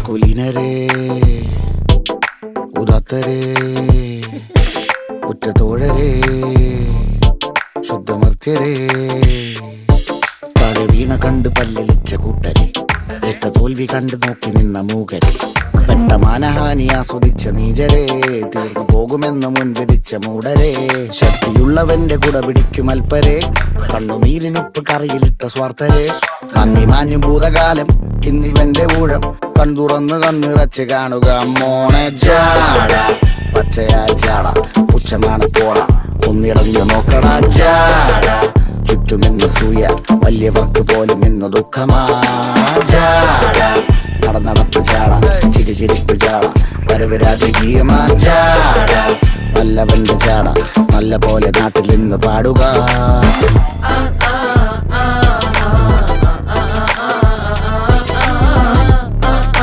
കുലീനരേ ഉദാത്തരേ ഉറ്റതോഴരേ ശുദ്ധമർത്യരേ താഴെ വീണ കണ്ട് പല്ലിളിച്ച കൂട്ടരെ ഏറ്റ തോൽവി കണ്ട് നോക്കി നിന്ന മൂകരെ പെട്ട മാനഹാനി ആസ്വദിച്ച നീചരെ തീർന്നു പോകുമെന്ന് മുൻവിധിച്ച മൂടരെ ശക്തിയുള്ളവന്റെ കുട പിടിക്കും അൽപ്പരെ കണ്ണുനീരിനൊപ്പ് കറിയിലിട്ട സ്വാർത്ഥരെ നന്ദി മാഞ്ഞു ഭൂതകാലം ഇന്നിവന്റെ ഊഴം കൺതുറന്ന് കണ്ണിറച്ച് കാണുക മോണെ ജാട പച്ചയാ ജാട പുച്ഛമാണ് പോള ഒന്നിടഞ്ഞു നോക്കണ ജാട ചുറ്റുമെന്ന് സൂയ വലിയവർക്ക് പോലും ഇന്ന് ദുഃഖമാ ജാട നടപ്പ് ചാട ചിരിപ്പ് ചാട വരവ് രാജകീയമാ ജാട നല്ലവന്റെ ചാട നല്ല പോലെ നാട്ടിൽ നിന്ന് പാടുക